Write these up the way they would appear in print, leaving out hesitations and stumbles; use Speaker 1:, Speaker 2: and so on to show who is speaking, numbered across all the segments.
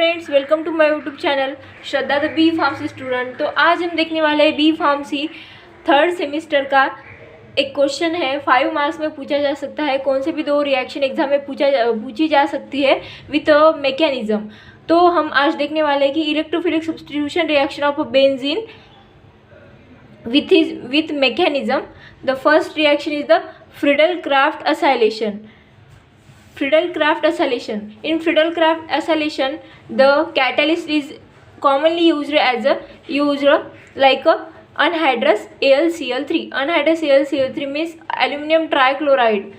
Speaker 1: Friends, welcome to my YouTube channel Shraddha the B pharmacy student. तो आज हम देखने वाले हैं बी फार्मेसी थर्ड सेमिस्टर का एक क्वेश्चन है। 5 मार्क्स में पूछा जा सकता है, कौन से भी 2 रिएक्शन एग्जाम में पूछी जा सकती है विथ मैकेनिज्म। तो हम आज देखने वाले हैं कि electrophilic substitution reaction of benzene with mechanism. The first reaction is the Friedel-Crafts acylation. Friedel-Crafts acylation. In Friedel-Crafts acylation, the catalyst is commonly used like a anhydrous AlCl3. Anhydrous AlCl3 means aluminum trichloride,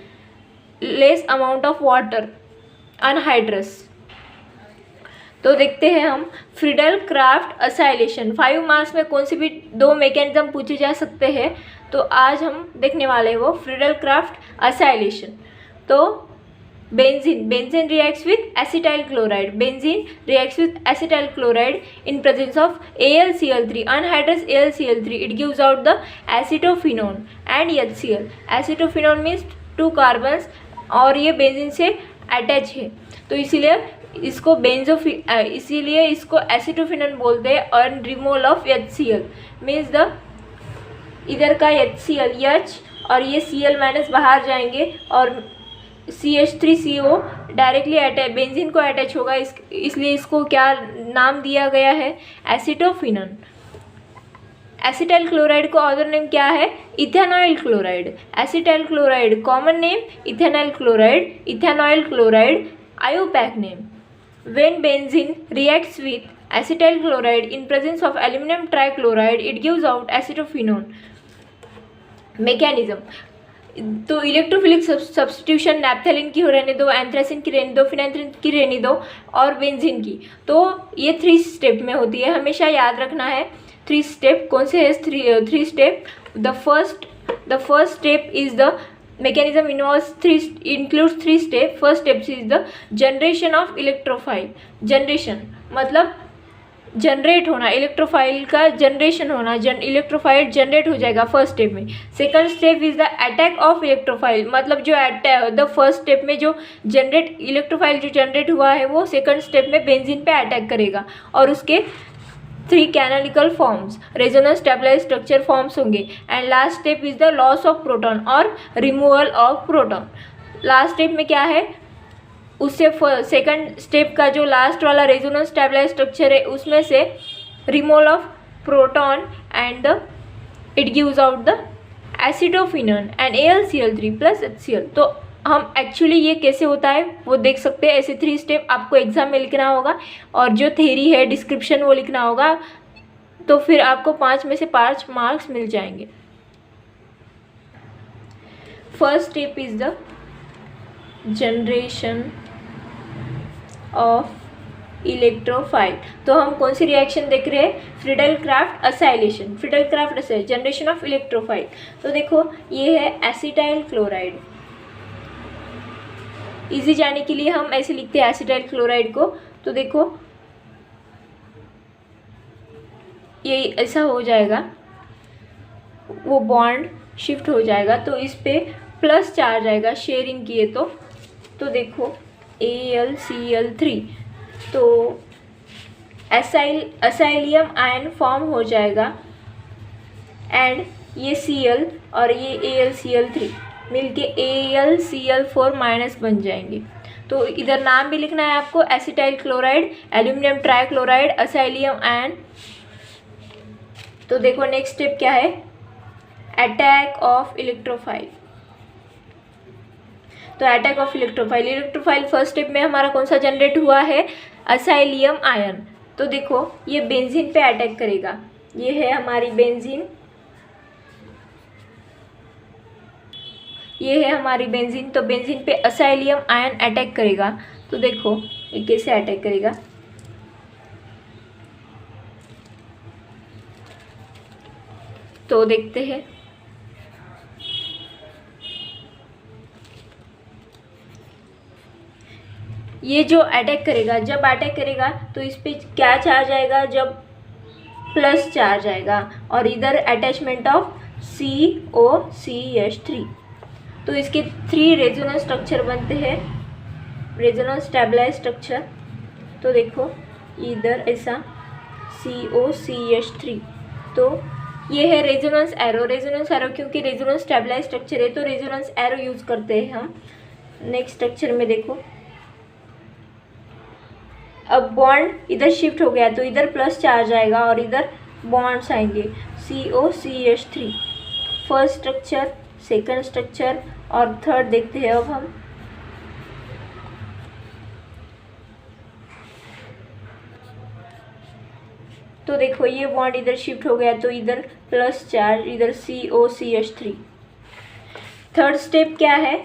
Speaker 1: less amount of water, anhydrous. तो देखते हैं हम Friedel Crafts acylation. 5 marks में कौन सी भी 2 mechanism पूछे जा सकते हैं, तो आज हम देखने वाले हैं वो फ्रीडल क्राफ्ट असाइलेशन। तो benzene reacts with acetyl chloride. Benzene reacts with acetyl chloride in presence of AlCl3, anhydrous AlCl3. It gives out the acetophenone and HCl. Acetophenone means 2 carbons और ये बेंजीन से अटैच है, तो इसीलिए इसको acetophenone बोलते हैं। और removal of HCl means the इधर का HCl H और ये Cl माइनस बाहर जाएंगे और CH3CO डायरेक्टली बेंजीन को अटैच होगा, इसलिए इसको क्या नाम दिया गया है, एसिटोफिनोन। एसिटाइल क्लोराइड को अदर नेम क्या है, ethanoyl chloride. Acetyl chloride common name ethanoyl chloride, ethanoyl chloride IUPAC name. When benzene reacts with acetyl chloride in presence of aluminum trichloride, it gives out acetophenone. Mechanism. तो electrophilic substitution नैप्थेलिन की रहने दो, anthracene की रहने दो, फिनाइथ्रिन की रहने दो और बेंजीन की। तो ये 3 स्टेप में होती है, हमेशा याद रखना है। 3 स्टेप कौन से है? 3 step. The first step is the mechanism includes 3 steps. First step is the generation of electrophile. Generation मतलब जनरेट होना, इलेक्ट्रोफाइल का जनरेशन होना, इलेक्ट्रोफाइल जनरेट हो जाएगा फर्स्ट स्टेप में। Second step is the attack of electrophile, मतलब जो the first step में जो इलेक्ट्रोफाइल जो जनरेट हुआ है वो सेकंड स्टेप में बेंजीन पे अटैक करेगा और उसके 3 canonical forms, resonance stabilize structure forms होंगे। And last step is the loss of proton और removal of proton. Last step में क्या है, उससे सेकंड स्टेप का जो लास्ट वाला रेजोनेंस स्टेबलाइज स्ट्रक्चर है उसमें से removal of proton and it gives out the acetophenone and AlCl3 plus HCl। तो हम एक्चुअली ये कैसे होता है वो देख सकते हैं। ऐसे 3 स्टेप आपको एग्जाम में लिखना होगा और जो थ्योरी है डिस्क्रिप्शन वो लिखना होगा, तो फिर आपको 5 में से 5 मार्क्स मिल जाएंगे। First step is the generation of electrophile. तो हम कौन सी रिएक्शन देख रहे हैं, Friedel Crafts acylation. Friedel Crafts acylation, generation of electrophile. तो देखो ये है एसिटाइल क्लोराइड। इजी जाने के लिए हम ऐसे लिखते हैं एसिटाइल क्लोराइड को। तो देखो ये ऐसा हो जाएगा, वो बॉन्ड शिफ्ट हो जाएगा तो इस पे प्लस चार्ज आएगा, शेयरिंग किए तो देखो AlCl3, तो असाइलियम आयन फॉर्म हो जाएगा एंड ये Cl और ये AlCl3 मिलके AlCl4 माइनस बन जाएंगे। तो इधर नाम भी लिखना है आपको, acetyl chloride, aluminium trichloride, acylium ion. तो देखो नेक्स्ट स्टेप क्या है, अटैक ऑफ इलेक्ट्रोफाइल। तो attack of electrophile first step में हमारा कौन सा जनरेट हुआ है, असाइलियम आयन। तो देखो ये बेंजीन पे अटैक करेगा, ये है हमारी बेंजीन, ये है हमारी बेंजीन। तो बेंजीन पे असाइलियम आयन अटैक करेगा। तो देखो ये कैसे अटैक करेगा, तो देखते हैं। ये जो अटैक करेगा, जब अटैक करेगा तो इस पे क्या चार्ज आएगा, जब प्लस चार्ज आएगा और इधर अटैचमेंट ऑफ COCH3। तो इसके 3 रेजोनेंस स्ट्रक्चर बनते हैं, रेजोनेंस स्टेबलाइज स्ट्रक्चर। तो देखो इधर ऐसा COCH3। तो ये है रेजोनेंस एरो। रेजोनेंस एरो क्योंकि रेजोनेंस स्टेबलाइज स्ट्रक्चर है तो रेजोनेंस एरो यूज़ करते हैं हम। नेक्स्ट स्ट्रक्चर में देखो, अब बॉन्ड इधर शिफ्ट हो गया तो इधर प्लस चार्ज आएगा और इधर बॉन्ड्स आएंगे COCH3। First structure, second structure और थर्ड देखते हैं अब हम। तो देखो ये बॉन्ड इधर शिफ्ट हो गया तो इधर प्लस चार्ज, इधर COCH3। थर्ड स्टेप क्या है?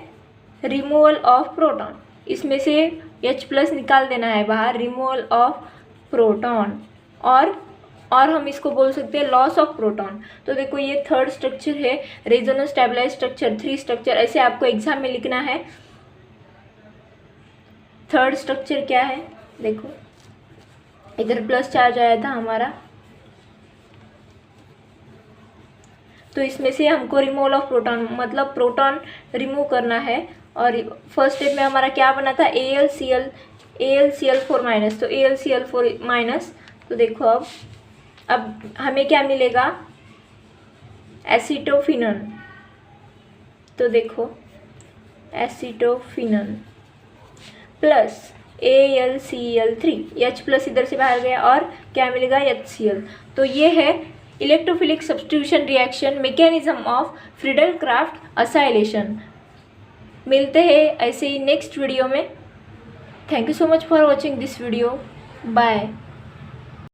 Speaker 1: Removal of proton. इसमें से H+ निकाल देना है बाहर, रिमूवल ऑफ प्रोटॉन। और हम इसको बोल सकते हैं लॉस ऑफ प्रोटॉन। तो देखो ये थर्ड स्ट्रक्चर है, रेजोनेंस स्टेबलाइज स्ट्रक्चर 3 स्ट्रक्चर, ऐसे आपको एग्जाम में लिखना है। थर्ड स्ट्रक्चर क्या है? देखो इधर प्लस चार्ज आया था हमारा, तो इसमें से हमको रिमूवल ऑफ प्रोटॉन मतलब प्रोटॉन रिमूव करना है। और फर्स्ट स्टेप में हमारा क्या बना था? AlCl4 minus. तो AlCl4 माइनस। तो देखो अब हमें क्या मिलेगा? एसिटोफिनन। तो देखो एसिटोफिनन प्लस AlCl3, H+ इधर से बाहर गया और क्या मिलेगा? HCl। तो ये है electrophilic substitution reaction mechanism of Friedel Crafts acylation. मिलते हैं ऐसे ही नेक्स्ट वीडियो में। Thank you so much for watching this video. Bye.